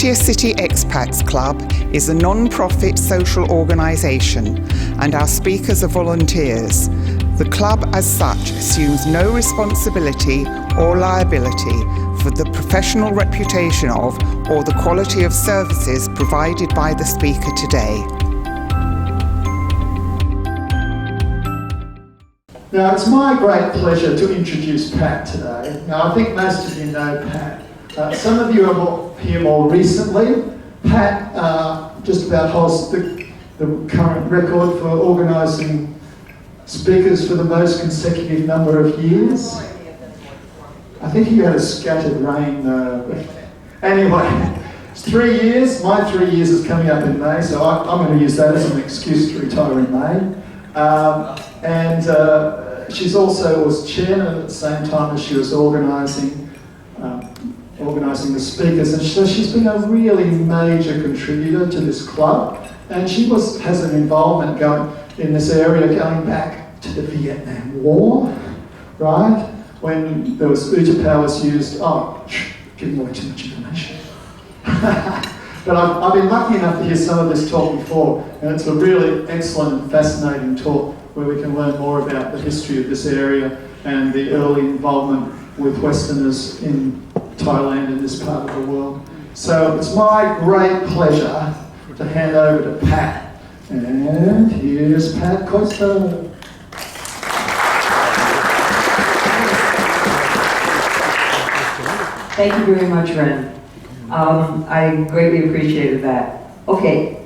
Garcia City Expats Club is a non-profit social organisation and our speakers are volunteers. The club as such assumes no responsibility or liability for the professional reputation of or the quality of services provided by the speaker today. Now, it's my great pleasure to introduce Pat today. Now, I think most of you know Pat. Some of you are here more recently. Pat just about holds the current record for organising speakers for the most consecutive number of years. I think he had a scattered rain. Anyway, it's 3 years. My 3 years is coming up in May, so I'm going to use that as an excuse to retire in May. She's also was chairman at the same time as she was organising the speakers, and so she's been a really major contributor to this club, and she has an involvement in this area going back to the Vietnam War, right? When there was U-Tapao was used. Giving away too much information. But I've been lucky enough to hear some of this talk before, and it's a really excellent and fascinating talk where we can learn more about the history of this area and the early involvement with Westerners in Thailand and this part of the world. So it's my great pleasure to hand over to Pat. And here's Pat Koester. Thank you very much, Ren. I greatly appreciated that. Okay,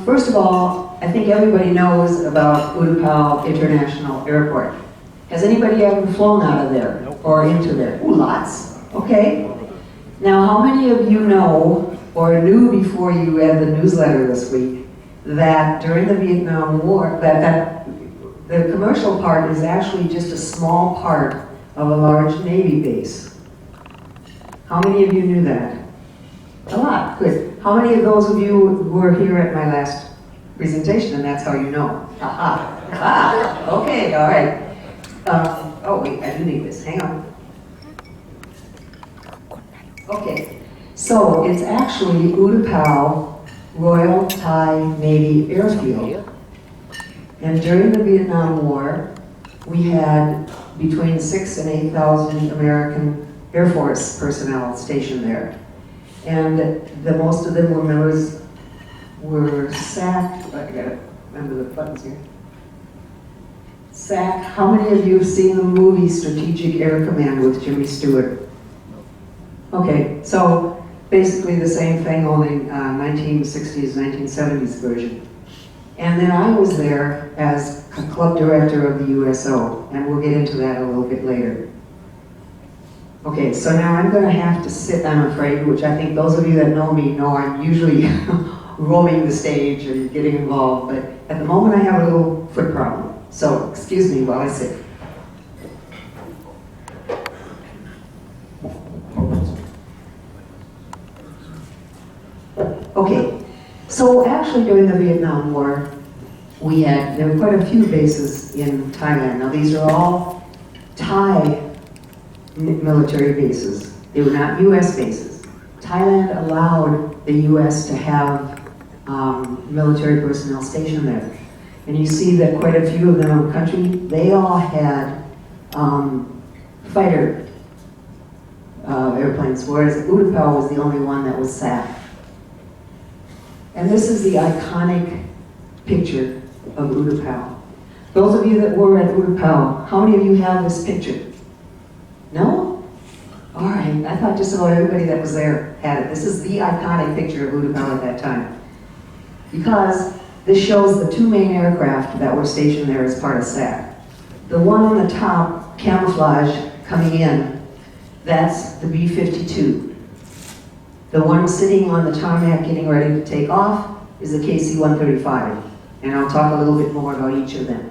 first of all, I think everybody knows about U-Tapao International Airport. Has anybody ever flown out of there or into there? Ooh, lots. Okay. Now, how many of you know or knew before you read the newsletter this week that during the Vietnam War, that the commercial part is actually just a small part of a large Navy base? How many of you knew that? A lot, good. How many of those of you were here at my last presentation, and that's how you know? Okay, all right. Oh wait, I do need this, hang on. Okay, so it's actually U-Tapao Royal Thai Navy Airfield. And during the Vietnam War, we had between 6,000 and 8,000 American Air Force personnel stationed there. And most of them were SAC, I gotta remember the buttons here. SAC, how many of you have seen the movie Strategic Air Command with Jimmy Stewart? Okay, so basically the same thing, only 1960s, 1970s version. And then I was there as a club director of the USO, and we'll get into that a little bit later. Okay, so now I'm going to have to sit, I'm afraid, which I think those of you that know me know I'm usually roaming the stage and getting involved, but at the moment I have a little foot problem. So excuse me while I sit. Okay, so actually during the Vietnam War, there were quite a few bases in Thailand. Now these are all Thai military bases. They were not US bases. Thailand allowed the US to have military personnel stationed there. And you see that quite a few of them in the country, they all had fighter airplanes, whereas U-Tapao was the only one that was SAC. And this is the iconic picture of U-Tapao. Those of you that were at U-Tapao, how many of you have this picture? No? All right, I thought just about everybody that was there had it. This is the iconic picture of U-Tapao at that time. Because this shows the two main aircraft that were stationed there as part of SAC. The one on the top, camouflage, coming in, that's the B-52. The one sitting on the tarmac getting ready to take off is the KC135. And I'll talk a little bit more about each of them.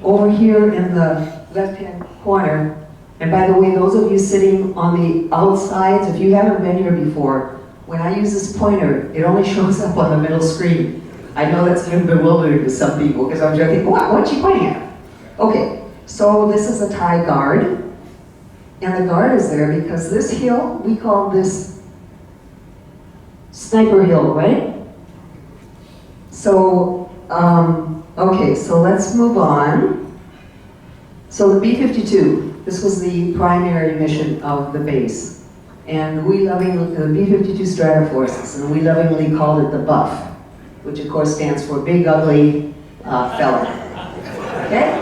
Over here in the left-hand corner, and by the way, those of you sitting on the outsides, if you haven't been here before, when I use this pointer, it only shows up on the middle screen. I know that's been bewildering to some people because I'm joking, what's she pointing at? Okay, so this is a Thai guard, and the guard is there because this hill, we call this Sniper Hill, right? So, okay, so let's move on. So the B-52, this was the primary mission of the base. And we lovingly, the B-52 Stratoforces, and we lovingly called it the Buff, which of course stands for Big Ugly Fella. Okay?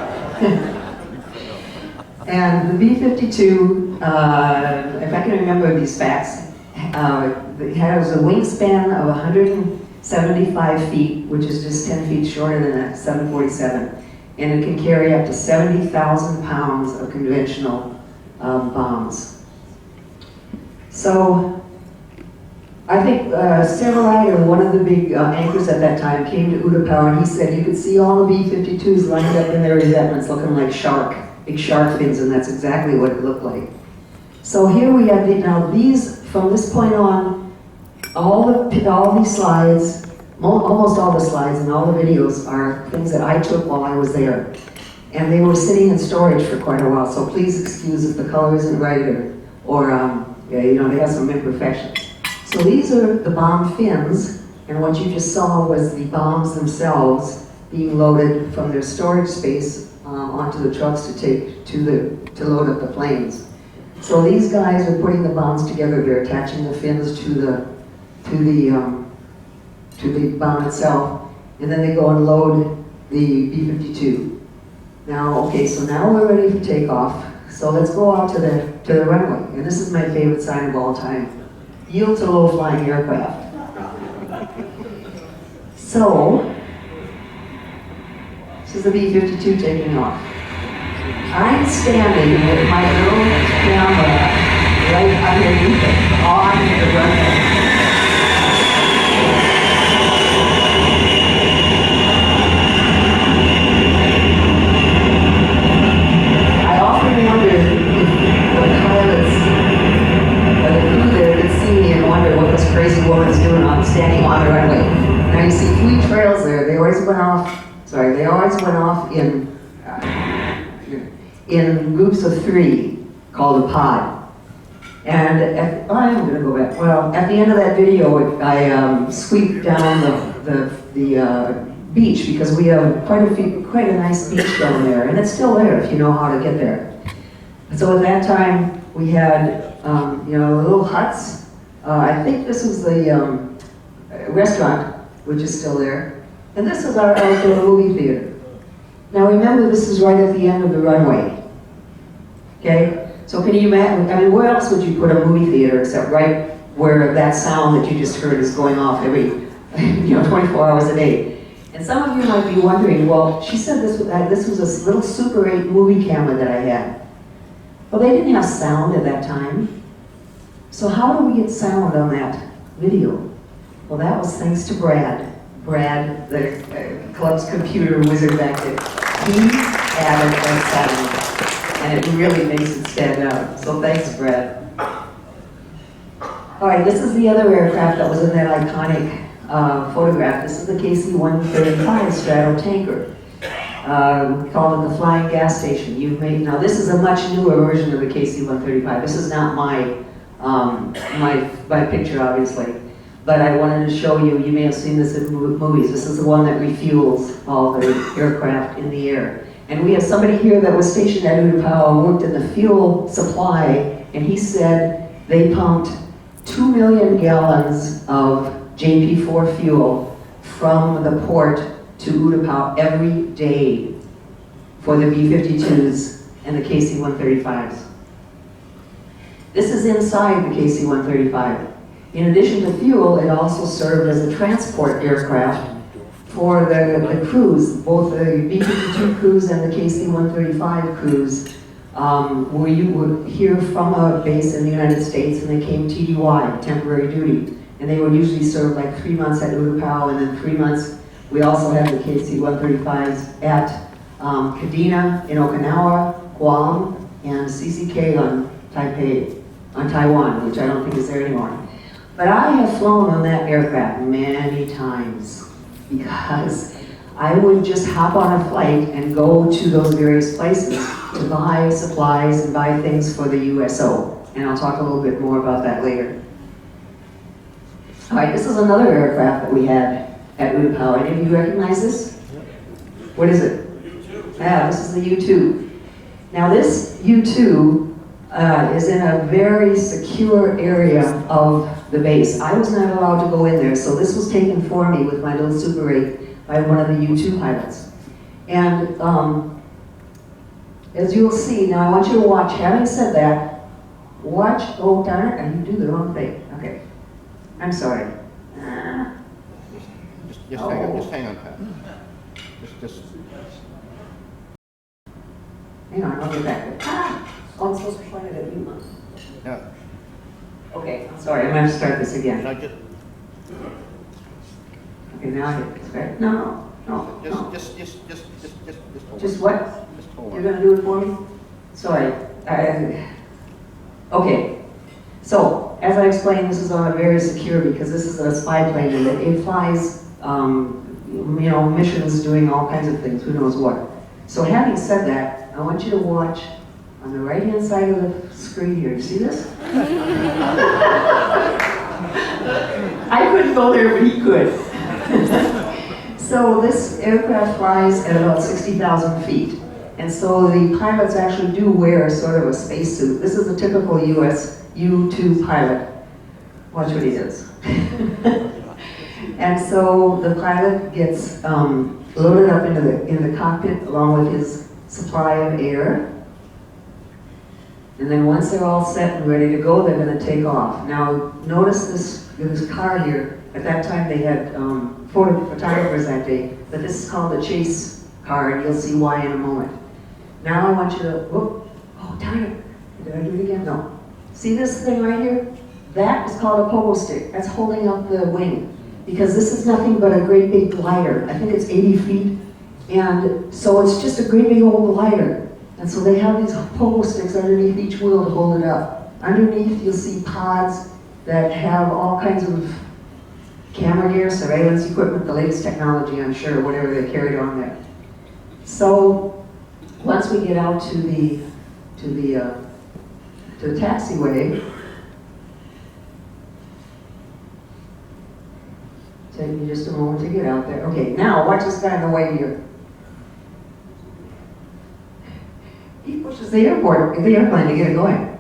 And the B-52, if I can remember these facts, it has a wingspan of 175 feet, which is just 10 feet shorter than a 747. And it can carry up to 70,000 pounds of conventional bombs. So, I think Severide, one of the big anchors at that time, came to U-Tapao and he said you could see all the B-52s lined up in their revetments looking like big shark fins, and that's exactly what it looked like. So here we have, now these, from this point on, all these slides, almost all the slides and all the videos are things that I took while I was there. And they were sitting in storage for quite a while, so please excuse if the color isn't right or they have some imperfections. So these are the bomb fins, and what you just saw was the bombs themselves being loaded from their storage space onto the trucks to take to load up the planes. So these guys are putting the bombs together. They're attaching the fins to the bomb itself, and then they go and load the B-52. Now, okay, so now we're ready for takeoff. So let's go out to the runway, and this is my favorite sign of all time: yield to low-flying aircraft. So this is the B-52 taking off. I'm standing with my little camera right underneath it on the runway. I often wonder if the pilots or the crew there could see me and wonder what this crazy woman's doing standing on the runway. Now you see 3 trails there. They always went off in groups of 3 called a pod. And I'm going to go back. Well, at the end of that video, I sweeped down the beach because we have quite a nice beach down there, and it's still there if you know how to get there. So at that time, we had little huts. I think this was the restaurant, which is still there, and this is our outdoor movie theater. Now remember, this is right at the end of the runway. Okay? So can you imagine, where else would you put a movie theater except right where that sound that you just heard is going off every, 24 hours a day? And some of you might be wondering, well, she said this was a little Super 8 movie camera that I had. Well, they didn't have sound at that time. So how do we get sound on that video? Well, that was thanks to Brad. Brad, the club's computer wizard back there. He added that sound, and it really makes it stand out. So thanks, Brad. All right, this is the other aircraft that was in that iconic photograph. This is the KC135 strato tanker. We call it the flying gas station. Now this is a much newer version of the KC135. This is not my picture, obviously. But I wanted to show you, you may have seen this in movies. This is the one that refuels all the aircraft in the air. And we have somebody here that was stationed at U-Tapao and worked in the fuel supply, and he said they pumped 2 million gallons of JP4 fuel from the port to U-Tapao every day for the B-52s and the KC-135s. This is inside the KC-135. In addition to fuel, it also served as a transport aircraft for the crews, both the B-52 crews and the KC-135 crews, where you would hear from a base in the United States and they came TDY, temporary duty. And they would usually serve like 3 months at U-Tapao and then 3 months. We also had the KC-135s at Kadena in Okinawa, Guam, and CCK on Taiwan, which I don't think is there anymore. But I have flown on that aircraft many times because I would just hop on a flight and go to those various places to buy supplies and buy things for the USO. And I'll talk a little bit more about that later. All right, this is another aircraft that we had at U-Tapao. Any of you recognize this? What is it? Yeah, this is the U-2. Now this U-2 is in a very secure area of the base. I was not allowed to go in there, so this was taken for me with my little Super 8 by one of the U-2 pilots. And as you'll see, now I want you to watch, having said that, watch, oh darn it, and you do the wrong thing. Okay, I'm sorry. Just hang on, just hang on, Pat. Just. Hang on, I'll get back there. Ah! Oh, I'm supposed to point it at you, huh? Yeah. Okay, I'm sorry, I'm gonna start this again. Can I get? Okay, now I hit this, right? No. Just hold on. Just what? Just hold You're on. gonna do it for me? Sorry. Okay. So, as I explained, this is on a very secure because this is a spy plane and it flies, missions doing all kinds of things, who knows what. So having said that, I want you to watch on the right-hand side of the screen here. You see this? I couldn't go there, but he could. So this aircraft flies at about 60,000 feet. And so the pilots actually do wear sort of a spacesuit. This is a typical US U-2 pilot. Watch what he does. And so the pilot gets loaded up in the cockpit along with his supply of air. And then once they're all set and ready to go, they're going to take off. Now notice this car here. At that time they had photographers that day, but this is called the chase car, and you'll see why in a moment. Now I want you to, whoop, oh darn it, did I do it again? No. See this thing right here? That is called a pogo stick. That's holding up the wing. Because this is nothing but a great big glider. I think it's 80 feet. And so it's just a great big old glider. And so they have these pogo sticks underneath each wheel to hold it up. Underneath you'll see pods that have all kinds of camera gear, surveillance equipment, the latest technology, I'm sure, whatever they carried on there. So once we get out to the taxiway, take me just a moment to get out there. Okay, now watch this guy in the way here. He pushes the airplane to get it going.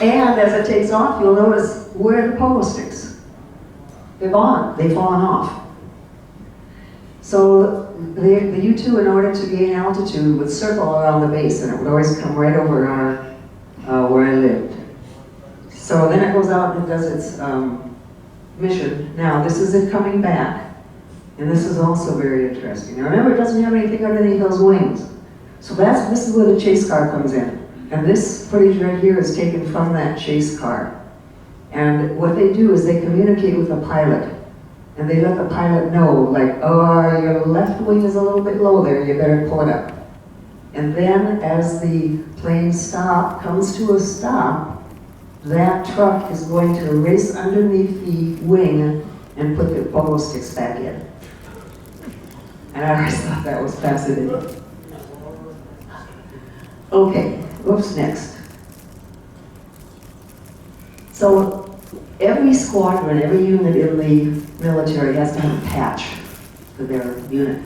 And as it takes off, you'll notice where are the pogo sticks? They're gone. They've fallen off. So the U-2, in order to gain altitude, would circle around the base, and it would always come right over our where I lived. So then it goes out and does its mission. Now this is it coming back, and this is also very interesting. Now remember, it doesn't have anything underneath those wings. So this is where the chase car comes in. And this footage right here is taken from that chase car. And what they do is they communicate with the pilot. And they let the pilot know, like, oh, your left wing is a little bit low there, you better pull it up. And then as the plane comes to a stop, that truck is going to race underneath the wing and put the pogo sticks back in. And I always thought that was fascinating. Okay, what's next? So every squadron, every unit in the military has to have a patch for their unit.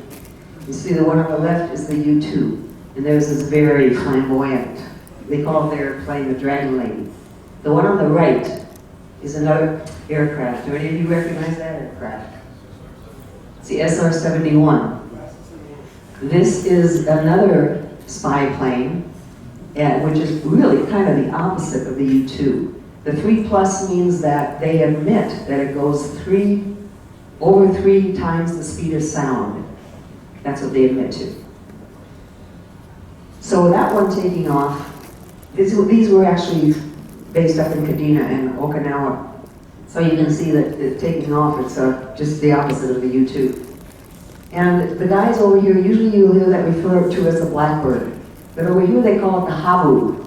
You see the one on the left is the U-2, and theirs is very flamboyant. They call their plane the Dragon Lady. The one on the right is another aircraft. Do any of you recognize that aircraft? It's the SR-71. This is another spy plane, which is really kind of the opposite of the U-2. The 3+ means that they admit that it goes over 3 times the speed of sound. That's what they admit to. So that one taking off, these were actually based up in Kadena and Okinawa. So you can see that taking off, it's just the opposite of the U-2. And the guys over here, usually you'll hear that referred to as the Blackbird. But over here they call it the Habu.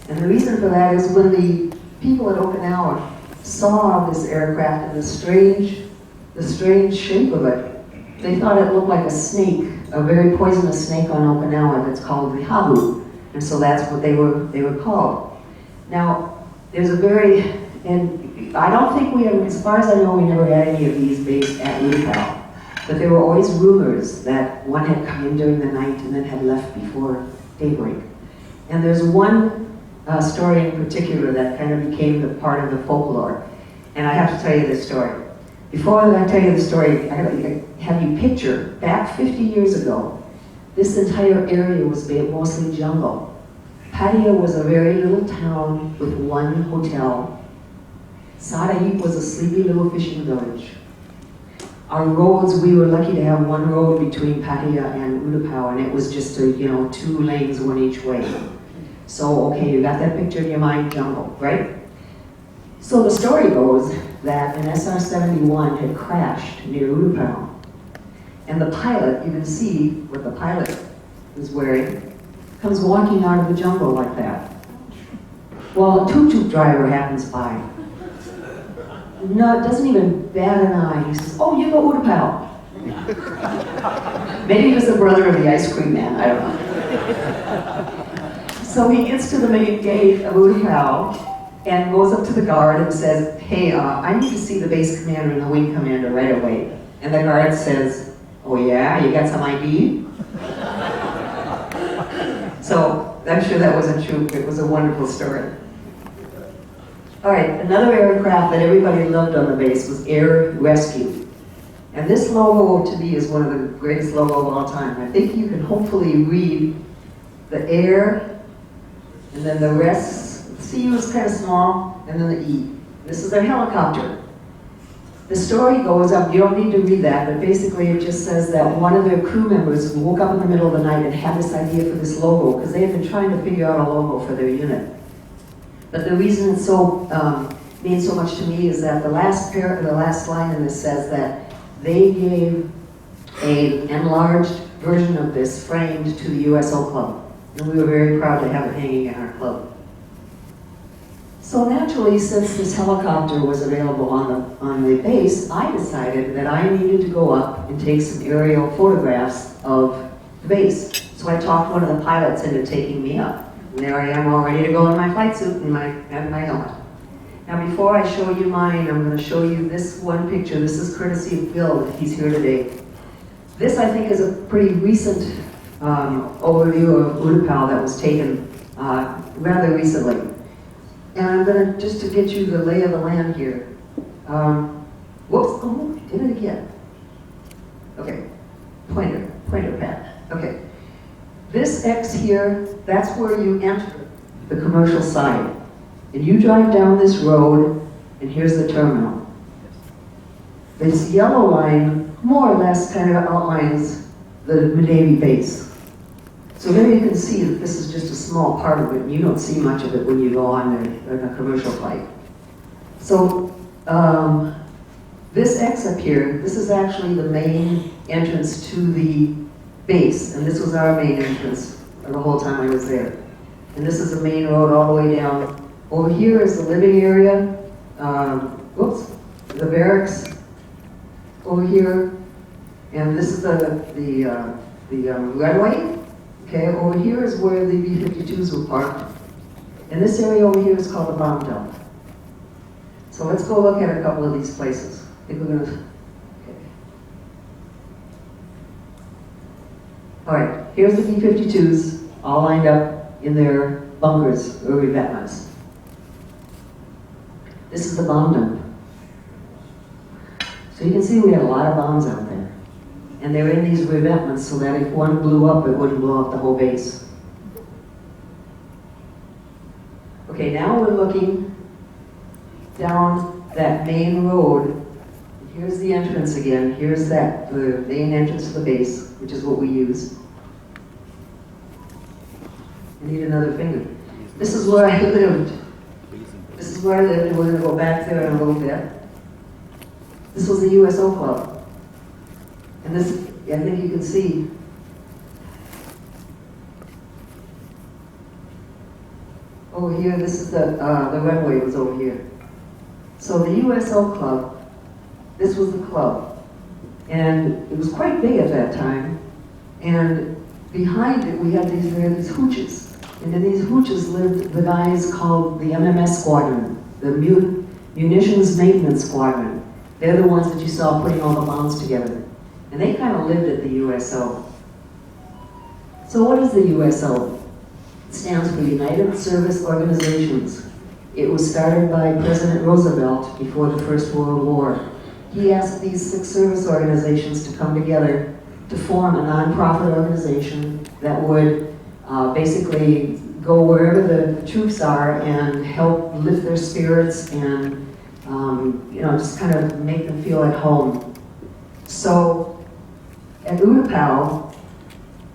And the reason for that is when the people at Okinawa saw this aircraft and the strange shape of it, they thought it looked like a snake, a very poisonous snake on Okinawa that's called the Habu. And so that's what they were called. Now, there's a very And I don't think we have, as far as I know, we never had any of these based at U-Tapao. But there were always rumors that one had come in during the night and then had left before daybreak. And there's one story in particular that kind of became the part of the folklore. And I have to tell you this story. Before I tell you the story, I have you picture, back 50 years ago, this entire area was mostly jungle. Pattaya was a very little town with one hotel. Sadaip was a sleepy little fishing village. Our roads, we were lucky to have one road between Pattaya and U-Tapao, and it was just a, 2 lanes, one each way. So, okay, you got that picture in your mind, jungle, right? So the story goes that an SR-71 had crashed near U-Tapao. And the pilot, you can see what the pilot is wearing, comes walking out of the jungle like that. Well, a tuk-tuk driver happens by. No, it doesn't even bat an eye. He says, "Oh, you go U-Tapao." Maybe he was the brother of the ice cream man, I don't know. So he gets to the main gate of U-Tapao and goes up to the guard and says, "Hey, I need to see the base commander and the wing commander right away." And the guard says, "Oh yeah, you got some ID?" So I'm sure that wasn't true. It was a wonderful story. All right, another aircraft that everybody loved on the base was Air Rescue. And this logo to me is one of the greatest logos of all time. I think you can hopefully read the air, and then the rest. The CU is kind of small, and then the E. This is their helicopter. The story goes up, you don't need to read that, but basically it just says that one of their crew members woke up in the middle of the night and had this idea for this logo, because they had been trying to figure out a logo for their unit. But the reason it means so much to me is that the last line in this says that they gave an enlarged version of this framed to the USO Club. And we were very proud to have it hanging in our club. So naturally, since this helicopter was available on the base, I decided that I needed to go up and take some aerial photographs of the base. So I talked one of the pilots into taking me up. And there I am, all ready to go in my flight suit and my helmet. Now before I show you mine, I'm going to show you this one picture. This is courtesy of Bill, he's here today. This, I think, is a pretty recent overview of U-Tapao that was taken rather recently. And I'm going to, just to get you the lay of the land here. Whoops, oh, I did it again. Okay, pointer pad. Okay. This X here, that's where you enter the commercial side. And you drive down this road, and here's the terminal. This yellow line more or less kind of outlines the Navy base. So there you can see that this is just a small part of it, and you don't see much of it when you go on a commercial flight. So this X up here, this is actually the main entrance to the base, and this was our main entrance the whole time I was there. And this is the main road all the way down. Over here is the living area, the barracks over here, and this is the runway. Okay, over here is where the B-52s were parked. And this area over here is called the bomb dump. So let's go look at a couple of these places. I think we're gonna, okay. All right, here's the B-52s, all lined up in their bunkers or revetments. This is the bomb dump. So you can see we had a lot of bombs out there. And they were in these revetments so that if one blew up, it wouldn't blow up the whole base. Okay, now we're looking down that main road. Here's the entrance again. Here's the main entrance to the base, which is what we use. I need another finger. This is where I lived. This is where I lived, and we're going to go back there in a little bit. This was the USO Club. And this, I think you can see. Over here, this is the runway was over here. So the USO Club, this was the club. And it was quite big at that time. And behind it, we had these hooches. And in these hooches lived the guys called the MMS Squadron, the munitions maintenance squadron. They're the ones that you saw putting all the bombs together. And they kind of lived at the USO. So what is the USO? It stands for United Service Organizations. It was started by President Roosevelt before the First World War. He asked these 6 service organizations to come together to form a non-profit organization that would basically go wherever the troops are and help lift their spirits and just kind of make them feel at home. So at U-Tapao,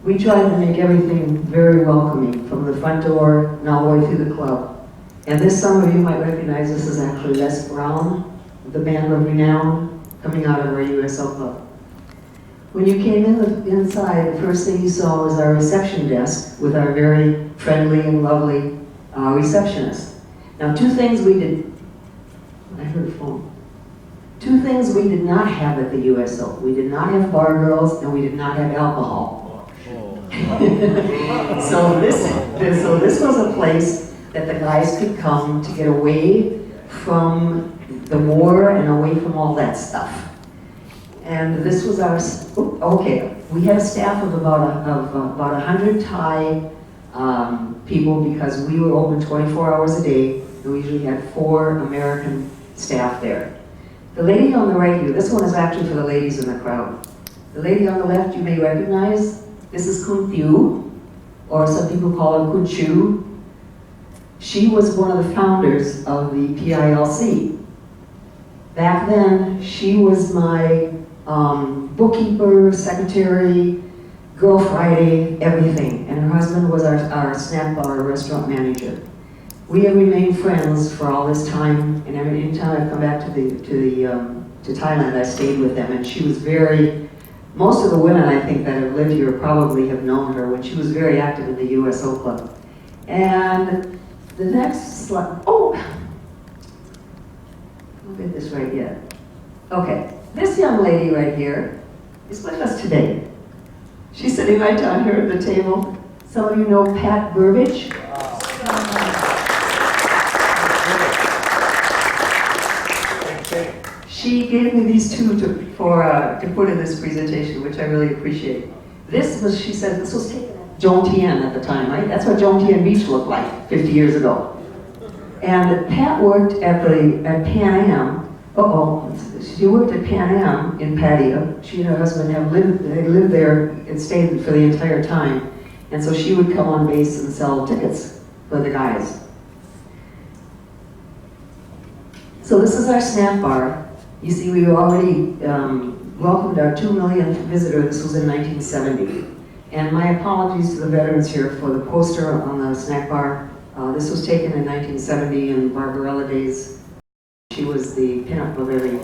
we try to make everything very welcoming, from the front door and all the way through the club. And this, some of you might recognize, this is actually Les Brown, the band of renown, coming out of our USO Club. When you came inside, the first thing you saw was our reception desk with our very friendly and lovely receptionist. Now, 2 things we did, I heard a phone. 2 things we did not have at the USO. We did not have bar girls, and we did not have alcohol. So this was a place that the guys could come to get away from the war and away from all that stuff. And this was our, we had a staff of about 100 Thai people, because we were open 24 hours a day, and we usually had 4 American staff there. The lady on the right here, this one is actually for the ladies in the crowd. The lady on the left you may recognize. This is Kun Thieu, or some people call her Kun Chu. She was one of the founders of the PILC. Back then, she was my bookkeeper, secretary, Girl Friday, everything. And her husband was our snack bar restaurant manager. We have remained friends for all this time, and every time I come back to Thailand, I stayed with them. And she was most of the women I think that have lived here probably have known her when she was very active in the USO Club. And the next slide, I'll get this right yet. Okay, this young lady right here is with us today. She's sitting right down here at the table. Some of you know Pat Burbage. She gave me these 2 to put in this presentation, which I really appreciate. She said this was taken at Jomtien at the time, right? That's what Jomtien Beach looked like 50 years ago. And Pat worked at Pan Am. She worked at Pan Am in Pattaya. She and her husband lived there and stayed for the entire time. And so she would come on base and sell tickets for the guys. So this is our snack bar. You see, we already welcomed our 2 millionth visitor. This was in 1970. And my apologies to the veterans here for the poster on the snack bar. This was taken in 1970 in Barbarella days. She was the pinup of every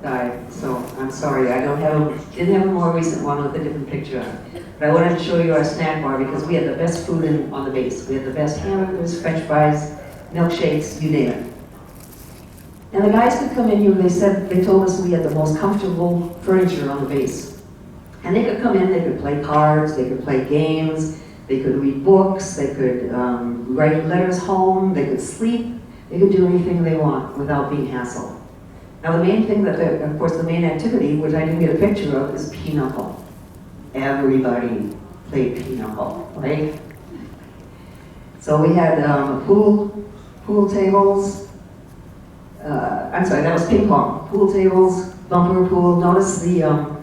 guy, so I'm sorry. Didn't have a more recent one with a different picture on it. But I wanted to show you our snack bar because we had the best food on the base. We had the best hamburgers, French fries, milkshakes, you name it. And the guys could come in here, they told us we had the most comfortable furniture on the base. And they could come in, they could play cards, they could play games, they could read books, they could write letters home, they could sleep, they could do anything they want without being hassled. Now the main thing of course the main activity, which I didn't get a picture of, is pinochle. Everybody played pinochle, right? So we had pool tables, I'm sorry, that was ping pong. Pool tables, bumper pool. Notice the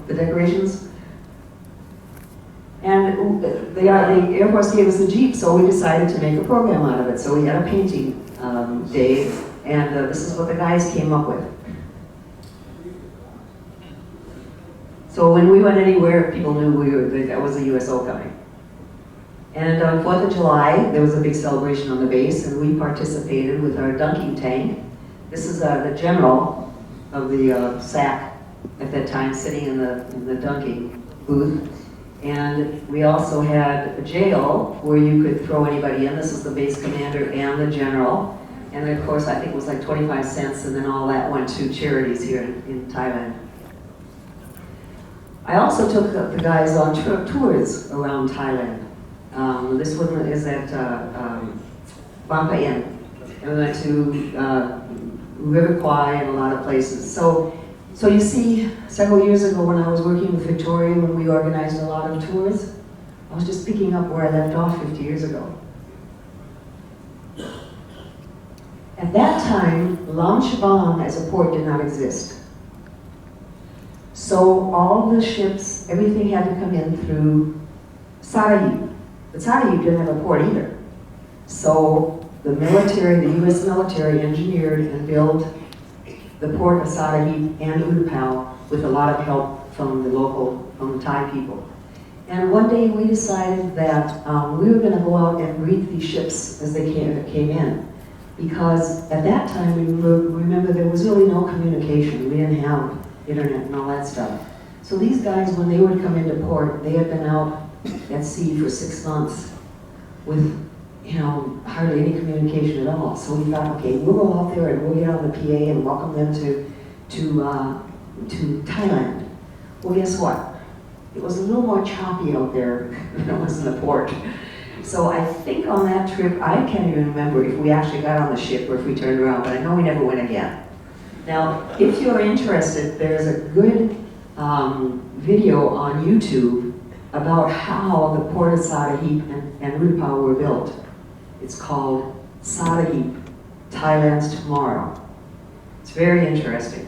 decorations. And the Air Force gave us a Jeep, so we decided to make a program out of it. So we had a painting day, and this is what the guys came up with. So when we went anywhere, people knew that was a USO coming. And on 4th of July, there was a big celebration on the base, and we participated with our dunking tank. This is the general of the SAC at that time, sitting in the dunking booth. And we also had a jail where you could throw anybody in. This is the base commander and the general. And then, of course, I think it was like 25 cents, and then all that went to charities here in Thailand. I also took the guys on tours around Thailand. This one is at Bang Paen. And we went to River Kwai and a lot of places. So you see, several years ago when I was working with Victoria, when we organized a lot of tours, I was just picking up where I left off 50 years ago. At that time, Lam Shabam as a port did not exist. So all the ships, everything had to come in through Sarayip. But Sarayip didn't have a port either. So the military, the US military engineered and built the port of Sarayip and U-Tapao with a lot of help from the Thai people. And one day we decided that we were going to go out and greet these ships as they came in. Because at that time, remember there was really no communication. We didn't have internet and all that stuff. So these guys, when they would come into port, they had been out at sea for 6 months with, hardly any communication at all. So we thought, okay, we'll go out there and we'll get on the PA and welcome them to Thailand. Well, guess what? It was a little more choppy out there than it was in the port. So I think on that trip, I can't even remember if we actually got on the ship or if we turned around, but I know we never went again. Now, if you're interested, there's a good video on YouTube about how the port of Sarayip and U-Tapao were built. It's called Sarayip, Thailand's Tomorrow. It's very interesting.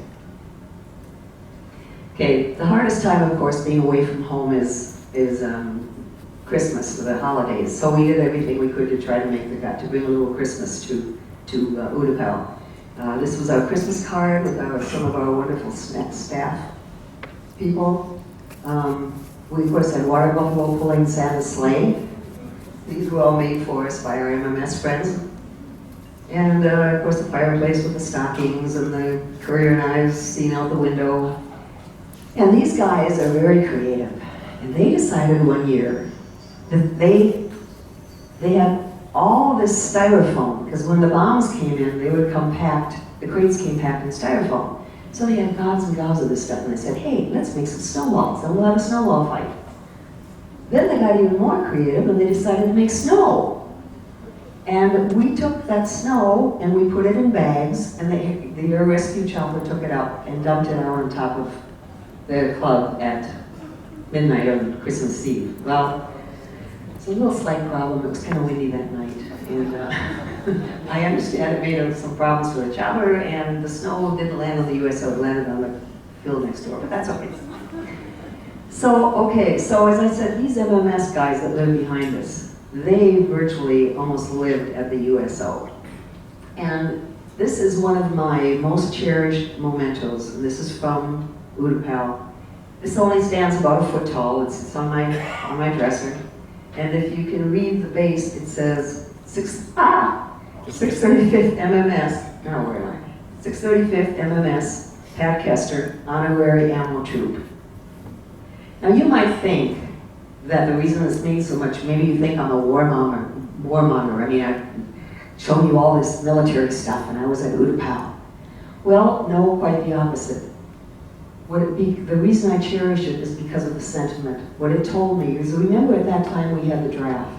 Okay, the hardest time, of course, being away from home is Christmas, the holidays. So we did everything we could to try to to bring a little Christmas to U-Tapao. This was our Christmas card with some of our wonderful staff people. We, of course, had water buffalo pulling Santa's sleigh. These were all made for us by our MMS friends. And, of course, the fireplace with the stockings and the courier knives seen out the window. And these guys are very creative. And they decided one year that they had all this styrofoam, because when the bombs came in, they would come packed, the crates came packed in styrofoam. So they had gobs and gobs of this stuff, and they said, hey, let's make some snowballs, and we'll have a snowball fight. Then they got even more creative, and they decided to make snow. And we took that snow, and we put it in bags, and the air rescue chopper took it up and dumped it out on top of the club at midnight on Christmas Eve. Well, it's a little slight problem. It was kind of windy that night, and I understand it made some problems for the chopper, and the snow didn't land on the USO, it landed on the field next door, but that's okay. So as I said, these MMS guys that live behind us, they virtually almost lived at the USO. And this is one of my most cherished mementos, and this is from U-Tapao. This only stands about a foot tall. It's on my dresser. And if you can read the base, it says 635th MMS. No, where am I? 635th MMS, Pat Koester, Honorary Ammo Troop. Now you might think that the reason this means so much, maybe you think I'm a warmonger. I mean, I've shown you all this military stuff, and I was at U-Tapao. Well, no, quite the opposite. The reason I cherish it is because of the sentiment. What it told me is, remember at that time we had the draft.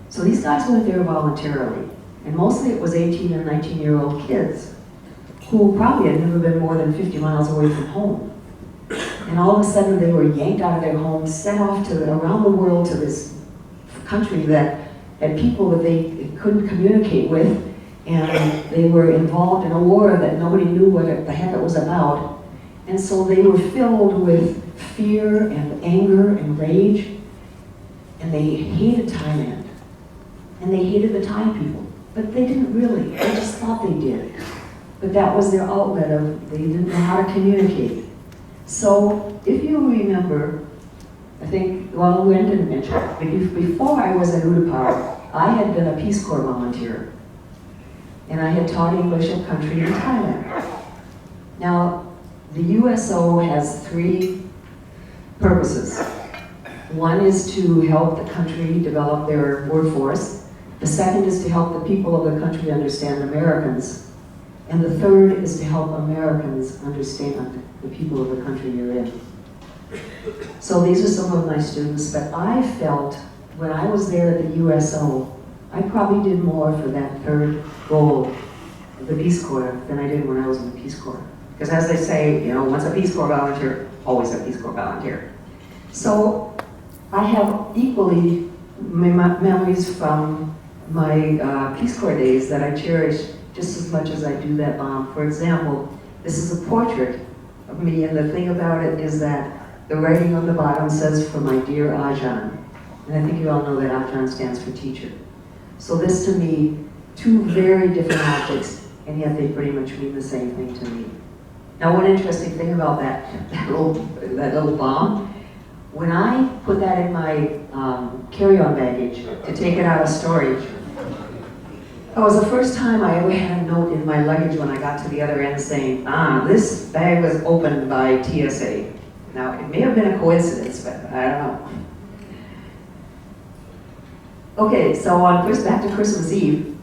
So these guys went there voluntarily, and mostly it was 18 and 19-year-old kids who probably had never been more than 50 miles away from home. And all of a sudden they were yanked out of their homes, sent off around the world to this country that had people that they couldn't communicate with, and they were involved in a war that nobody knew what the heck it was about. And so they were filled with fear and anger and rage, and they hated Thailand. And they hated the Thai people. But they didn't really, they just thought they did. But that was their outlet of, they didn't know how to communicate. So, if you remember, I think, well, Wen didn't mention it, but before I was at U-Tapao, I had been a Peace Corps volunteer. And I had taught English at country in Thailand. Now, the USO has 3 purposes. One is to help the country develop their workforce. The second is to help the people of the country understand Americans. And the third is to help Americans understand the people of the country you're in. So these are some of my students, but I felt when I was there at the USO, I probably did more for that third goal the Peace Corps than I did when I was in the Peace Corps. Because as they say, you know, once a Peace Corps volunteer, always a Peace Corps volunteer. So I have equally memories from my Peace Corps days that I cherish just as much as I do that bomb. For example, this is a portrait of me, and the thing about it is that the writing on the bottom says, "For my dear Ajahn." And I think you all know that Ajahn stands for teacher. So this to me, two very different objects, and yet they pretty much mean the same thing to me. Now one interesting thing about that little bomb, when I put that in my carry-on baggage to take it out of storage, that was the first time I ever had a note in my luggage when I got to the other end saying, this bag was opened by TSA. Now, it may have been a coincidence, but I don't know. Okay, so back to Christmas Eve,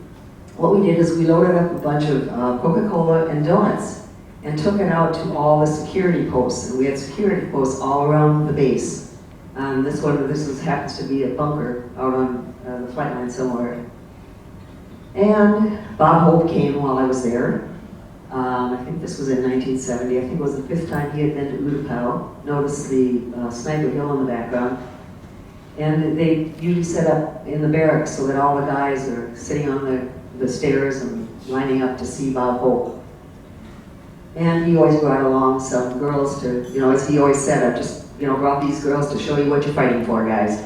what we did is we loaded up a bunch of Coca-Cola and donuts and took it out to all the security posts. And we had security posts all around the base. This happens to be a bunker out on the flight line somewhere. And Bob Hope came while I was there. I think this was in 1970. I think it was the 5th time he had been to U-Tapao. Notice the Sniper Hill in the background. And they usually set up in the barracks so that all the guys are sitting on the stairs and lining up to see Bob Hope. And he always brought along some girls to, you know, as he always said, I just, you know, brought these girls to show you what you're fighting for, guys.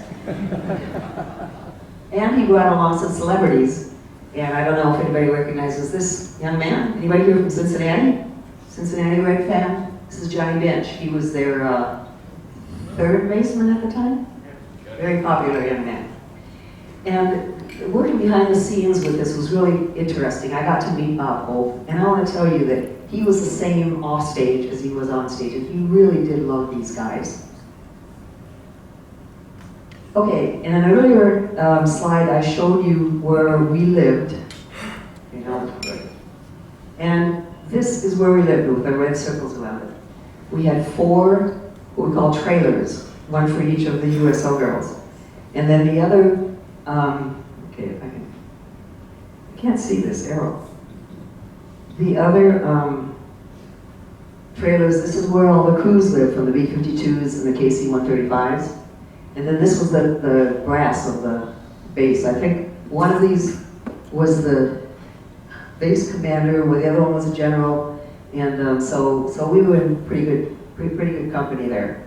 And he brought along some celebrities. And I don't know if anybody recognizes this young man. Anybody here from Cincinnati? Cincinnati Red fan? This is Johnny Bench. He was their 3rd baseman at the time. Very popular young man. And working behind the scenes with this was really interesting. I got to meet Bob Hope, and I want to tell you that he was the same off stage as he was on stage, and he really did love these guys. Okay, in an earlier slide, I showed you where we lived. And this is where we lived with the red circles around it. We had 4 what we call trailers, one for each of the USO girls. And then the other, okay, if I can't see this arrow. The other trailers, this is where all the crews lived, from the B-52s and the KC135s. And then this was the brass of the base. I think one of these was the base commander, where the other one was a general, and so we were in pretty good company there.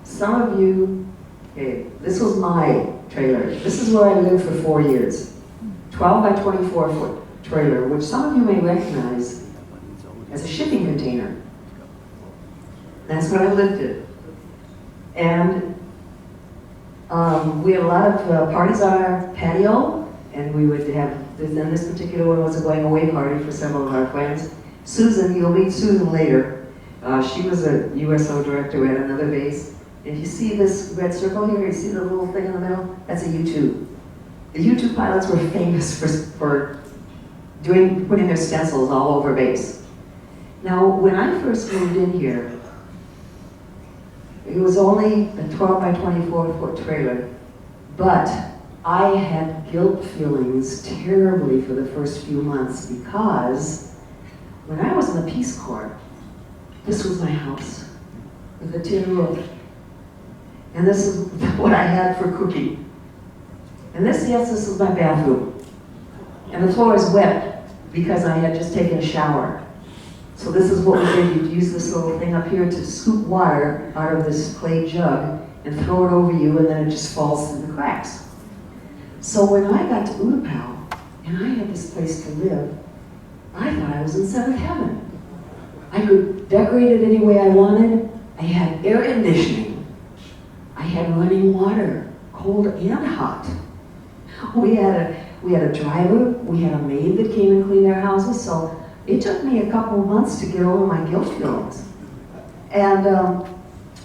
Some of you, okay, this was my trailer. This is where I lived for 4 years. 12 by 24 foot trailer, which some of you may recognize as a shipping container. That's what I lived in. And we had a lot of parties on our patio, and we would have, and this particular one was a going away party for several of our friends. Susan, you'll meet Susan later. She was a USO director at another base. If you see this red circle here, you see the little thing in the middle? That's a U-2. The U-2 pilots were famous for putting their stencils all over base. Now, when I first moved in here, it was only a 12 by 24 foot trailer, but I had guilt feelings terribly for the first few months, because when I was in the Peace Corps, this was my house with a tin roof. And this is what I had for cooking. And this is my bathroom. And the floor is wet because I had just taken a shower. So this is what we did. You'd use this little thing up here to scoop water out of this clay jug and throw it over you, and then it just falls through the cracks. So when I got to U-Tapao and I had this place to live, I thought I was in 7th heaven. I could decorate it any way I wanted. I had air conditioning. I had running water, cold and hot. We had a driver. We had a maid that came and cleaned our houses. So it took me a couple of months to get over my guilt feelings. And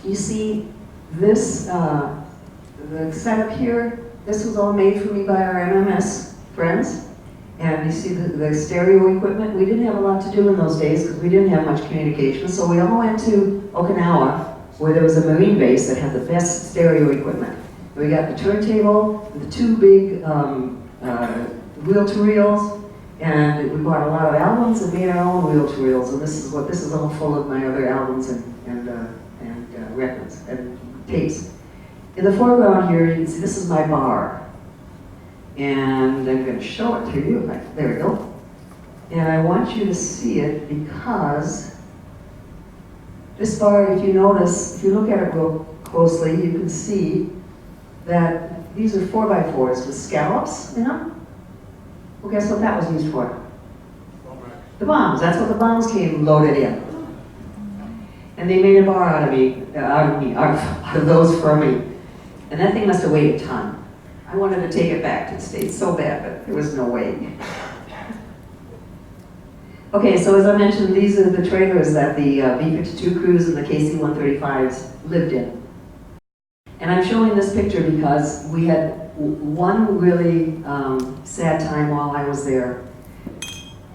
you see this, the setup here, this was all made for me by our MMS friends. And you see the stereo equipment. We didn't have a lot to do in those days because we didn't have much communication. So we all went to Okinawa, where there was a Marine base that had the best stereo equipment. And we got the turntable, the 2 big reel-to-reels, And we bought a lot of albums and made our own reel to reels. And this is all full of my other albums and records and tapes. In the foreground here, you can see this is my bar. And I'm going to show it to you. There we go. And I want you to see it because this bar, if you notice, if you look at it real closely, you can see that these are 4x4s with scallops in them. Well, guess what that was used for? The bombs. That's what the bombs came loaded in. And they made a bar out of those for me. And that thing must have weighed a ton. I wanted to take it back to the States so bad, but there was no way. Okay, so as I mentioned, these are the trailers that the B-52 crews and the KC135s lived in. And I'm showing this picture because we had one really sad time while I was there.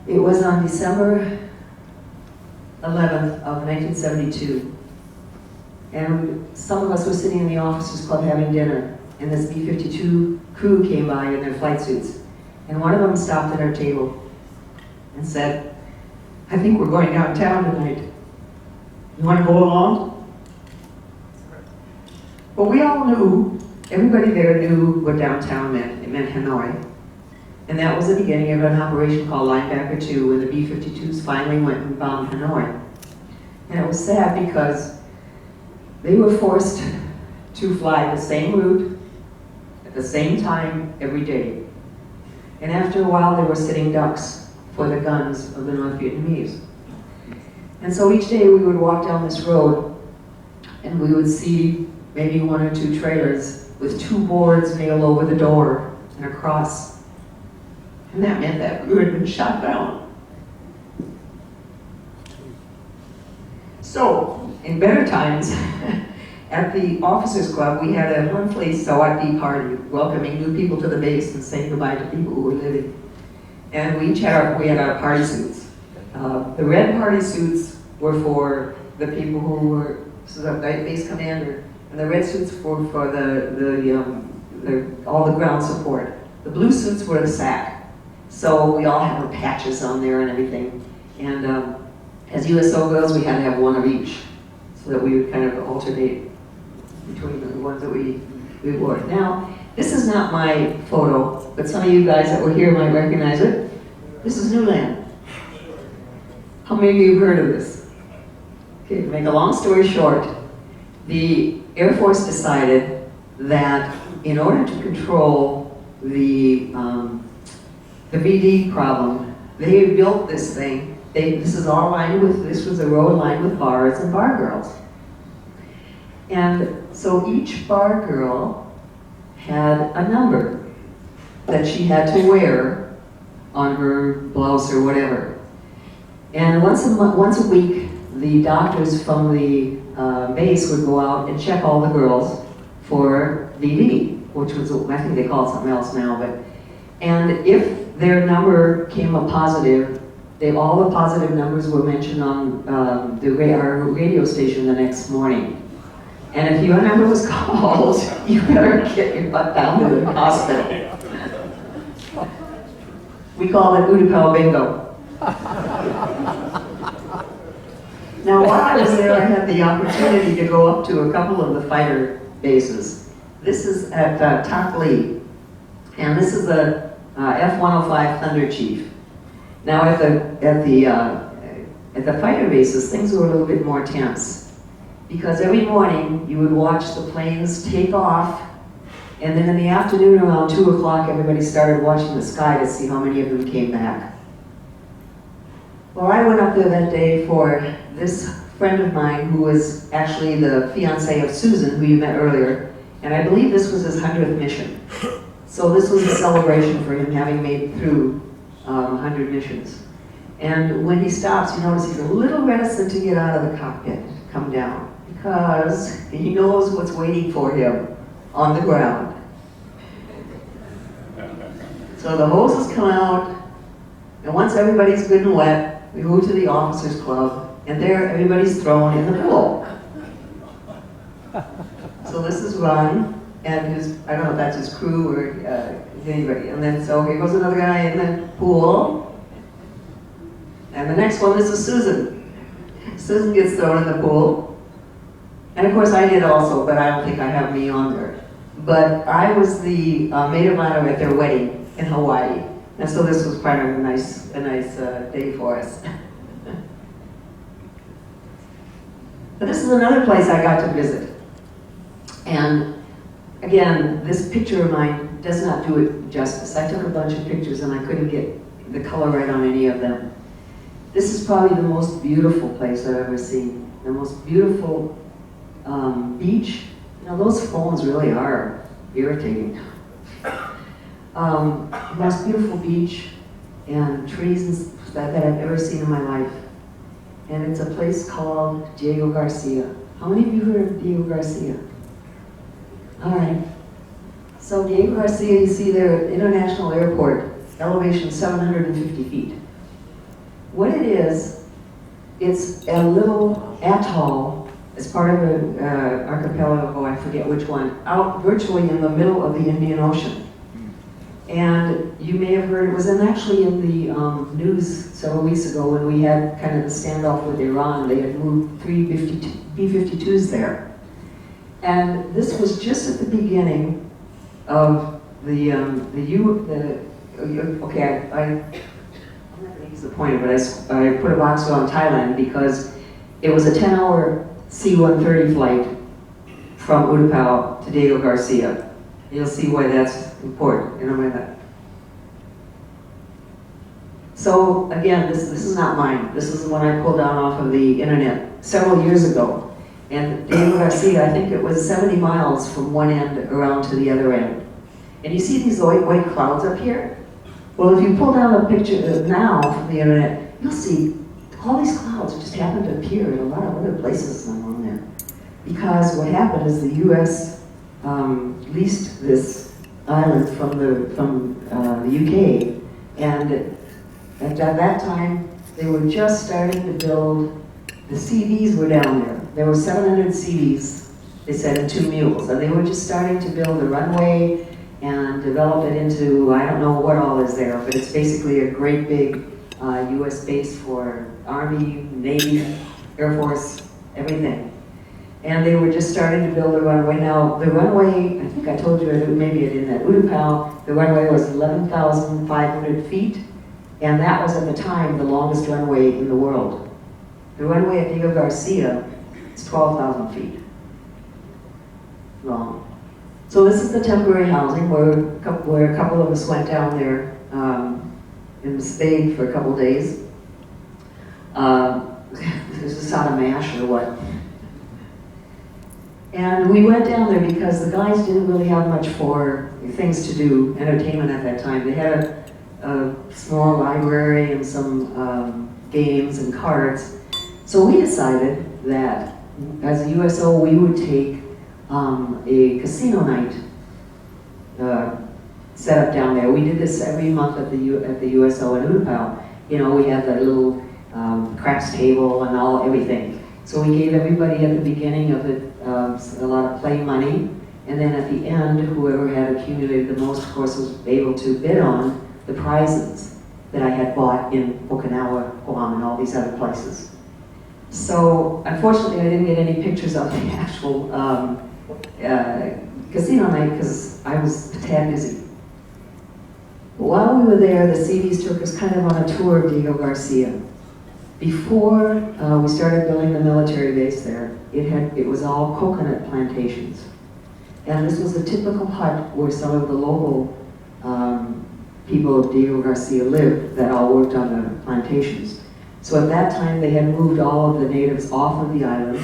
It was on December 11th of 1972. And some of us were sitting in the officers' club having dinner, and this B-52 crew came by in their flight suits. And one of them stopped at our table and said, "I think we're going downtown tonight. You want to go along?" Well, we all knew, everybody there knew what downtown meant. It meant Hanoi. And that was the beginning of an operation called Linebacker 2, where the B-52s finally went and bombed Hanoi. And it was sad because they were forced to fly the same route at the same time every day. And after a while, they were sitting ducks for the guns of the North Vietnamese. And so each day we would walk down this road and we would see maybe one or two trailers with two boards nailed over the door and a cross. And that meant that we had been shot down. So, in better times, at the Officers Club, we had a monthly Sawati party, welcoming new people to the base and saying goodbye to people who were living. And we had our party suits. The red party suits were for the people who were the base commander, and the red suits were for all the ground support. The blue suits were the SAC. So we all had our patches on there and everything. And as USO girls, we had to have one of each, so that we would kind of alternate between the ones that we wore. Now, this is not my photo, but some of you guys that were here might recognize it. This is Newland. How many of you have heard of this? Okay, to make a long story short, the Air Force decided that in order to control the VD problem, they built this thing. This is all lined with, this was a row lined with bars and bar girls. And so each bar girl had a number that she had to wear on her blouse or whatever. And once a week, the doctors from the base would go out and check all the girls for VD, which was, I think they call it something else now, and if their number came up positive, all the positive numbers were mentioned on our radio station the next morning. And if your number was called, you better get your butt down to the hospital. We call it U-Tapao bingo. Now, while I was there, I had the opportunity to go up to a couple of the fighter bases. This is at Tak Lee, and this is the F-105 Thunder Chief. Now, at the fighter bases, things were a little bit more tense, because every morning you would watch the planes take off, and then in the afternoon around 2 o'clock, everybody started watching the sky to see how many of them came back. Well, I went up there that day for this friend of mine who was actually the fiance of Susan, who you met earlier, and I believe this was his 100th mission. So this was a celebration for him having made through 100 missions. And when he stops, you notice he's a little reticent to get out of the cockpit, come down, because he knows what's waiting for him on the ground. So the hoses come out, and once everybody's good and wet, we move to the Officers Club, and there everybody's thrown in the pool. So this is Ron, and his, I don't know if that's his crew or anybody. And then so here goes another guy in the pool, And the next one, this is Susan. Susan gets thrown in the pool. And of course I did also, but I don't think I have me on there. But I was the maid of honor at their wedding in Hawaii. And so this was kind of a nice day for us. But this is another place I got to visit. And again, this picture of mine does not do it justice. I took a bunch of pictures and I couldn't get the color right on any of them. This is probably the most beautiful place I've ever seen. The most beautiful beach. You know, those phones really are irritating. The most beautiful beach and trees that I've ever seen in my life. And it's a place called Diego Garcia. How many of you heard of Diego Garcia? All right. So Diego Garcia, you see there at International Airport, elevation 750 feet. What it is, it's a little atoll. It's part of an archipelago, I forget which one, out virtually in the middle of the Indian Ocean. And you may have heard, it was actually in the news several weeks ago when we had kind of the standoff with Iran. They had moved 3 B-52s there. And this was just at the beginning of I'm not going to use the pointer, but I put a box on Thailand because it was a 10-hour C-130 flight from U-Tapao to Diego Garcia. You'll see why that's important in a minute. So again, this is not mine. This is the one I pulled down off of the internet several years ago. And Diego Garcia, I think it was 70 miles from one end around to the other end. And you see these white clouds up here? Well, if you pull down a picture now from the internet, you'll see all these clouds just happen to appear in a lot of other places along there. Because what happened is the U.S. Leased this island from the UK, and at that time they were just starting to build. The CVs were down there. There were 700 CVs, they said, and 2 mules, and they were just starting to build a runway and develop it into, I don't know what all is there, but it's basically a great big U.S. base for Army, Navy, Air Force, everything. And they were just starting to build a runway. Now, the runway, I think I told you, maybe I didn't, at U-Tapao, the runway was 11,500 feet, and that was at the time the longest runway in the world. The runway at Diego Garcia is 12,000 feet long. So this is the temporary housing where a couple of us went down there and stayed for a couple days. Is this out of MASH or what? And we went down there because the guys didn't really have much for things to do, entertainment at that time. They had a small library and some games and cards. So we decided that as a USO we would take a casino night set up down there. We did this every month at the USO in U-Tapao. You know, we had that little craps table and everything. So we gave everybody at the beginning of it a lot of play money, and then at the end, whoever had accumulated the most, of course, was able to bid on the prizes that I had bought in Okinawa, Guam, and all these other places. So, unfortunately, I didn't get any pictures of the actual casino night because I was a tad busy. But while we were there, the CDs took us kind of on a tour of Diego Garcia. Before we started building the military base there, it was all coconut plantations. And this was a typical hut where some of the local people of Diego Garcia lived that all worked on the plantations. So at that time they had moved all of the natives off of the island,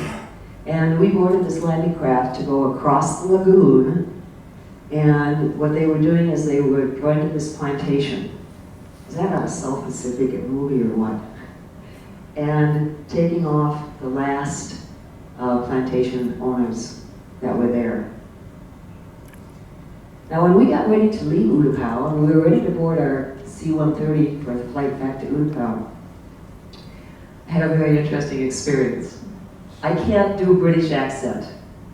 and we boarded this landing craft to go across the lagoon, and what they were doing is they were going to this plantation. Is that out of South Pacific movie or what? And taking off the last plantation owners that were there. Now when we got ready to leave U-Tapao, and we were ready to board our C-130 for the flight back to U-Tapao, I had a very interesting experience. I can't do a British accent,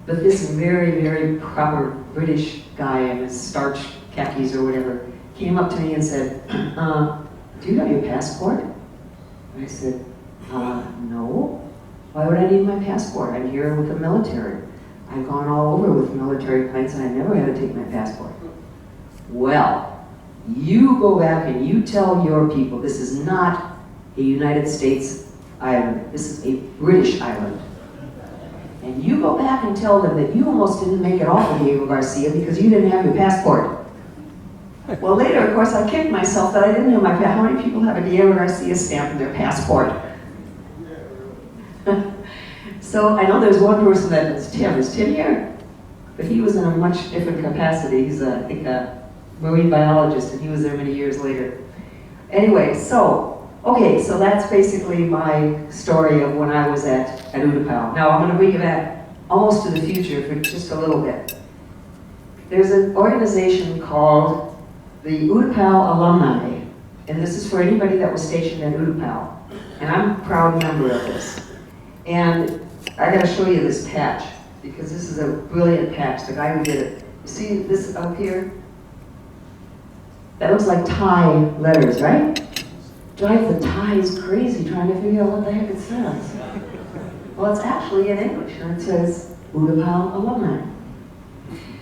but this very, very proper British guy in his starched khakis or whatever came up to me and said, do you have your passport? I said, no. Why would I need my passport? I'm here with the military. I've gone all over with military planes and I never had to take my passport. Well, you go back and you tell your people this is not a United States island. This is a British island. And you go back and tell them that you almost didn't make it off of Diego Garcia because you didn't have your passport. Well, later, of course, I kicked myself that I didn't have my passport. How many people have a Diego Garcia stamp in their passport? So I know there's one person that is Tim. Is Tim here? But he was in a much different capacity. He's, I think, a marine biologist, and he was there many years later. Anyway, so, okay, so that's basically my story of when I was at U-Tapao. Now, I'm going to bring you back almost to the future for just a little bit. There's an organization called the U-Tapao Alumni, and this is for anybody that was stationed at U-Tapao. And I'm a proud member of this. And I gotta show you this patch, because this is a brilliant patch, the guy who did it. You see this up here? That looks like Thai letters, right? Drive the Thais crazy trying to figure out what the heck it says. Well, it's actually in English, and it says U-Tapao Alumni.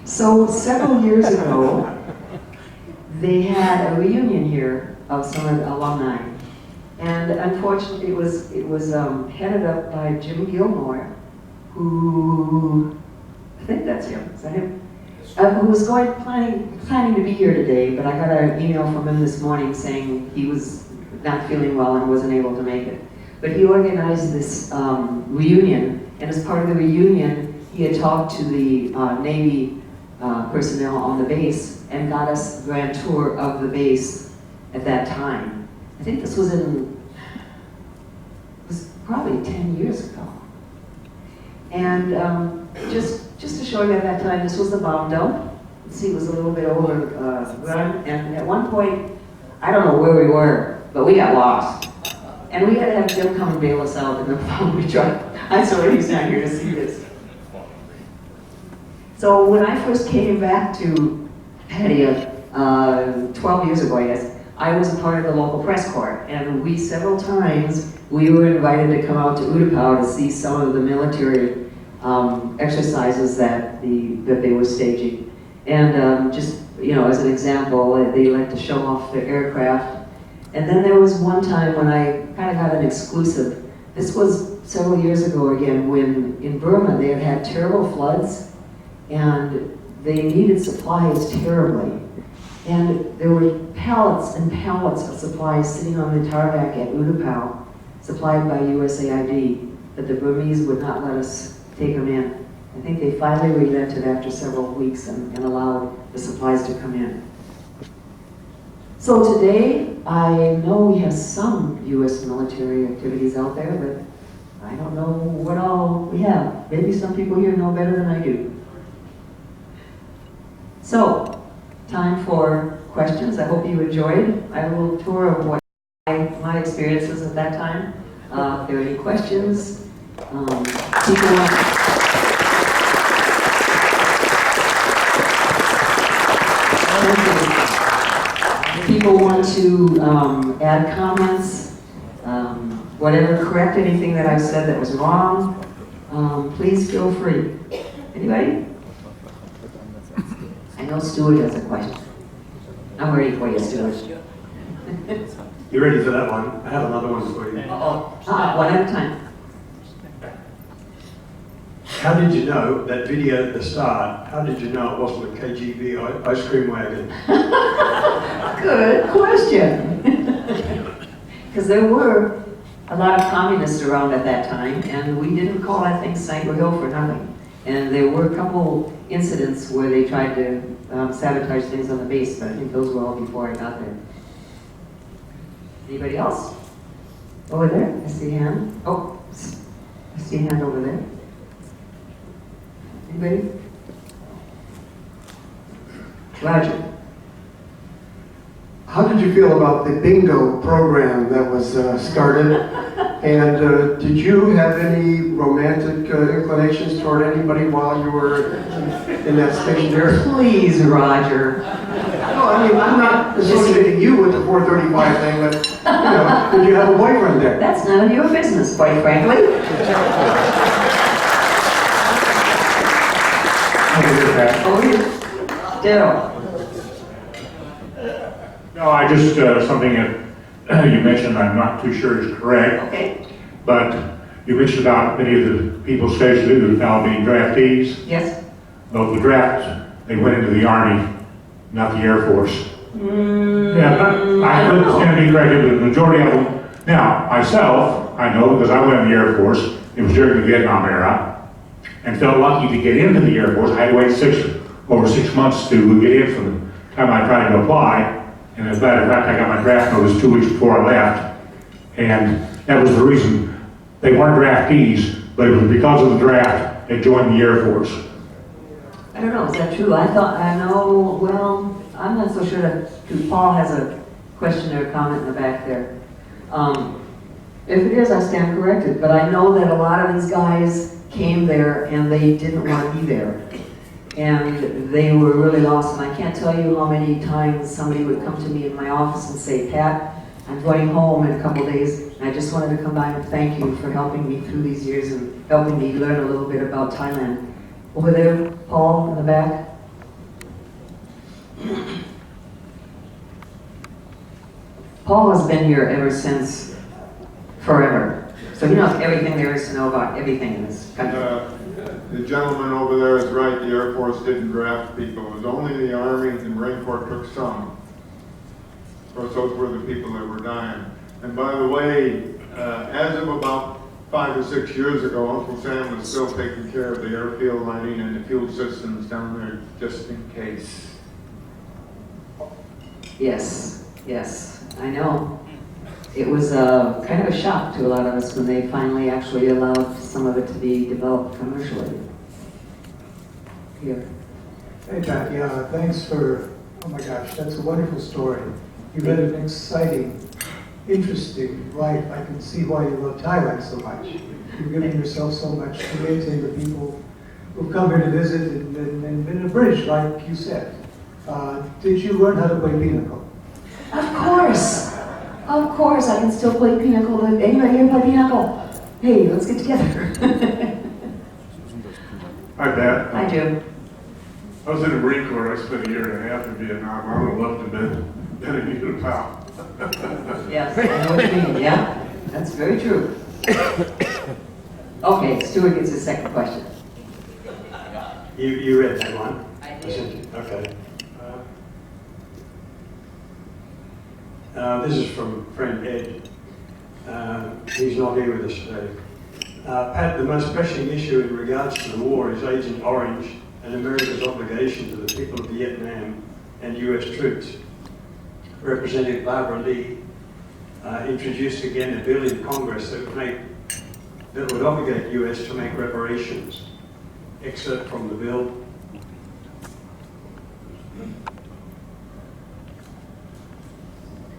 So several years ago, they had a reunion here of some of the alumni. And unfortunately, it was headed up by Jim Gilmore, who, I think that's him, is that him? Who was planning to be here today, but I got an email from him this morning saying he was not feeling well and wasn't able to make it. But he organized this reunion, and as part of the reunion, he had talked to the Navy personnel on the base and got us a grand tour of the base at that time. I think this was probably 10 years ago. And just to show you at that time, this was the bomb dump. You see, it was a little bit overrun. And at one point, I don't know where we were, but we got lost. And we had to have Jim come and bail us out in the bomb we truck. I'm sorry he's not here to see this. So when I first came back to Pattaya 12 years ago, I guess, I was a part of the local press corps, and several times we were invited to come out to U-Tapao to see some of the military exercises that they were staging. And just, you know, as an example, they like to show off their aircraft. And then there was one time when I kind of got an exclusive. This was several years ago again, when in Burma they had terrible floods, and they needed supplies terribly. And there were pallets and pallets of supplies sitting on the tarmac at U-Tapao, supplied by USAID, but the Burmese would not let us take them in. I think they finally relented after several weeks and allowed the supplies to come in. So today, I know we have some US military activities out there, but I don't know what all we have. Maybe some people here know better than I do. So, time for questions. I hope you enjoyed. I have a little tour of what my experiences at that time. If there are any questions, people want to add comments, whatever, correct anything that I said that was wrong, please feel free. Anybody? I know Stuart has a question. I'm ready for you, Stuart. You ready for that one? I have another one for you. One at a time. How did you know that video at the start, how did you know it wasn't a KGB ice cream wagon? Good question. Because there were a lot of communists around at that time, and we didn't call that thing Sango Hill for nothing. And there were a couple incidents where they tried to sabotage things on the base, but I think those were all before I got there. Anybody else? Over there, I see a hand. Oh, I see a hand over there. Anybody? Roger. How did you feel about the bingo program that was started? And did you have any romantic inclinations toward anybody while you were in that station there? Please, Roger. I mean, I'm not associating you with the 435 thing, but, did you have a boyfriend there? That's none of your business, quite frankly. Oh, yeah. Daryl. No, I just, something that you mentioned I'm not too sure is correct. Okay. But you mentioned about many of the people stationed in Utah being draftees. Yes. Well, the draft, they went into the Army, not the Air Force. Yeah, but I could stand to be corrected, but the majority of them. Now, myself, I know because I went in the Air Force, it was during the Vietnam era, and felt lucky to get into the Air Force. I had to wait over 6 months to get in from the time I tried to apply. And as a matter of fact, I got my draft notice 2 weeks before I left. And that was the reason. They weren't draftees, but it was because of the draft they joined the Air Force. I don't know, is that true? I know, well, I'm not so sure that, Paul has a question or comment in the back there. If it is, I stand corrected, but I know that a lot of these guys came there and they didn't want to be there. And they were really lost, and I can't tell you how many times somebody would come to me in my office and say, Pat, I'm going home in a couple days, and I just wanted to come by and thank you for helping me through these years and helping me learn a little bit about Thailand. Over there, Paul, in the back. Paul has been here ever since forever. So he knows everything there is to know about everything in this country. The gentleman over there is right, the Air Force didn't draft people. It was only the Army and the Marine Corps took some. Of course, those were the people that were dying. And by the way, as of about 5 or 6 years ago, Uncle Sam was still taking care of the airfield lining and the fuel systems down there just in case. Yes, yes, I know. It was kind of a shock to a lot of us when they finally actually allowed some of it to be developed commercially. Here. Hey, Pat, yeah, thanks for, oh my gosh, that's a wonderful story. You led an exciting, interesting life. I can see why you love Thailand so much. You've given yourself so much to maintain the people who've come here to visit and been abridged, like you said. Did you learn how to play pinochle? Of course! Of course, I can still play pinochle. Anybody here play pinochle? Hey, let's get together. Hi, Pat. I do. I was in the Marine Corps. I spent a year and a half in Vietnam. I would have loved to have been in U-Tapao. Yes, I know what you mean, yeah. That's very true. Okay, Stuart gets his second question. You read that one? I did. Okay. This is from friend Ed. He's not here with us today. Pat, the most pressing issue in regards to the war is Agent Orange and America's obligation to the people of Vietnam and US troops. Representative Barbara Lee introduced again a bill in Congress that would obligate US to make reparations. Excerpt from the bill.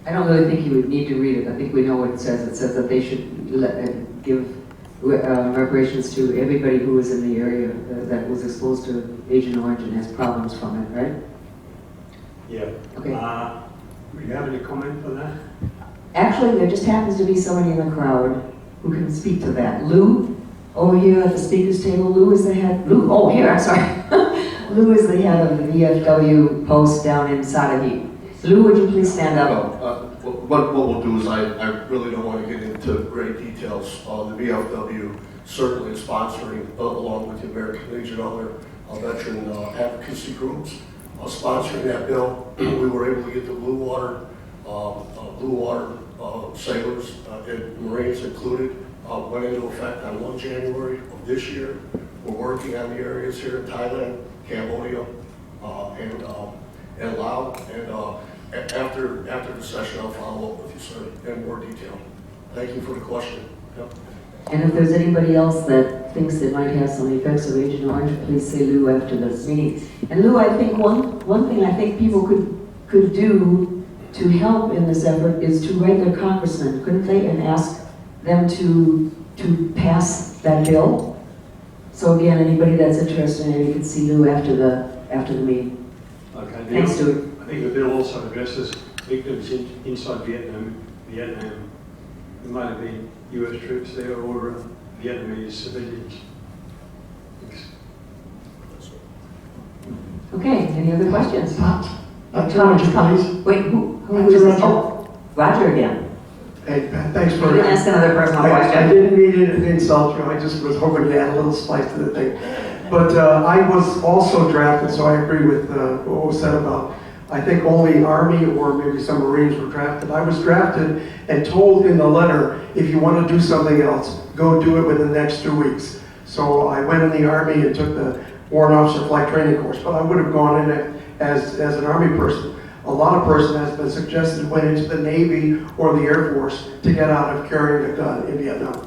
I don't really think you would need to read it. I think we know what it says. It says that they should give reparations to everybody who was in the area that was exposed to Agent Orange and has problems from it, right? Yeah. Okay. Do you have any comment on that? Actually, there just happens to be somebody in the crowd who can speak to that. Lou, over here at the speaker's table. Lou is the head. Lou, oh, here, I'm sorry. Lou is the head of the VFW post down in Sadahi. Lou, would you please stand up? What we'll do is I really don't want to get into great details. The VFW certainly is sponsoring, along with the American Legion, other veteran advocacy groups, sponsoring that bill. We were able to get the Blue Water sailors and Marines included, went into effect on 1 January of this year. We're working on the areas here in Thailand, Cambodia, and Laos. And after the session, I'll follow up with you, sir, in more detail. Thank you for the question. Yep. And if there's anybody else that thinks it might have some effects of Agent Orange, please say Lou after this meeting. And Lou, I think one thing I think people could do to help in this effort is to write their congressman, couldn't they, and ask them to pass that bill. So again, anybody that's interested in it, you can see Lou after the meeting. Okay. Thanks, Stuart. I think the bill also addresses victims inside Vietnam. There might have been US troops there or Vietnamese civilians. Thanks. Okay, any other questions? Roger, please. Wait, who is this? Oh, Roger again. Hey, thanks for... You didn't ask another personal question. I didn't mean to insult you, I just was hoping to add a little spice to the thing. But I was also drafted, so I agree with what was said about, I think only Army or maybe some Marines were drafted. I was drafted and told in the letter, if you want to do something else, go do it within the next 2 weeks. So I went in the Army and took the Warrant Officer Flight Training course, but I would have gone in as an Army person. A lot of person has been suggested went into the Navy or the Air Force to get out of carrying a gun in Vietnam.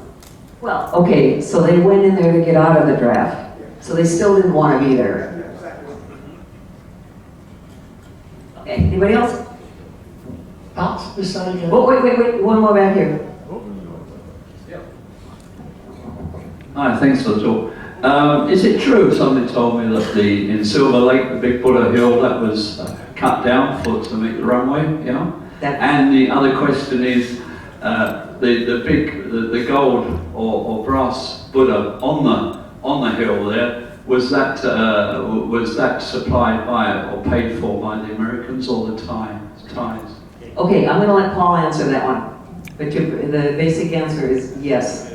Well, okay, so they went in there to get out of the draft. So they still didn't want to be there. Okay, anybody else? This side again. Oh, wait, one more back here. Hi, thanks for the talk. Is it true, somebody told me that in Silver Lake, the Big Buddha Hill, that was cut down to make the runway, you know? And the other question is, the gold or brass Buddha on the hill there, was that supplied by or paid for by the Americans or the Thais? Okay, I'm going to let Paul answer that one. But the basic answer is yes.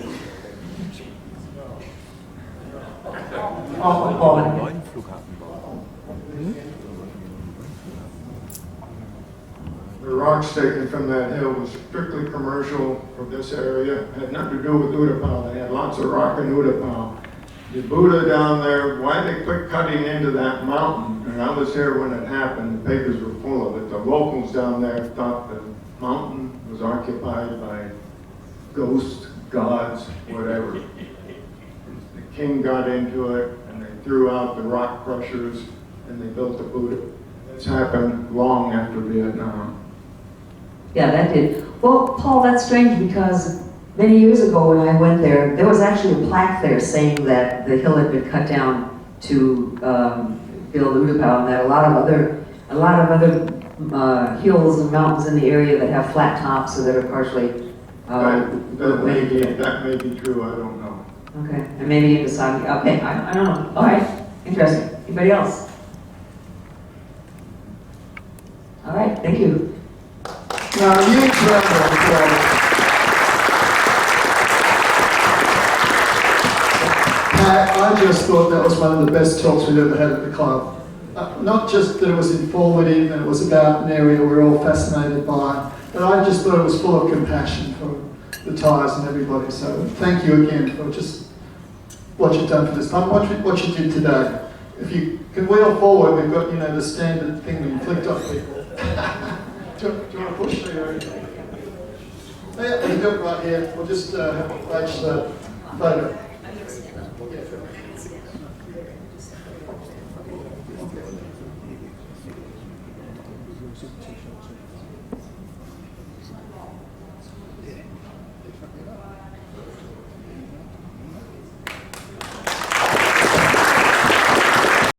Paul. The rocks taken from that hill was strictly commercial for this area. It had nothing to do with U-Tapao. They had lots of rock in U-Tapao. The Buddha down there, why they quit cutting into that mountain, and I was here when it happened, the papers were full of it. The locals down there thought the mountain was occupied by ghosts, gods, whatever. The king got into it, and they threw out the rock crushers, and they built the Buddha. This happened long after Vietnam. Yeah, that did. Well, Paul, that's strange because many years ago when I went there, there was actually a plaque there saying that the hill had been cut down to build U-Tapao, and that a lot of other hills and mountains in the area that have flat tops or that are partially. That may be true. I don't know. Okay, and maybe in Sagi. Okay, I don't know. All right, interesting. Anybody else? All right, thank you. Now, huge round of applause. Pat, I just thought that was one of the best talks we've ever had at the club. Not just that it was informative and it was about an area we're all fascinated by, but I just thought it was full of compassion for the Thais and everybody. So thank you again for just what you've done for this time, what you did today. If you can wheel forward, we've got, the standard thing we inflict on people. Do you want to push the... Yeah, we can do it right here. We'll just flash the photo.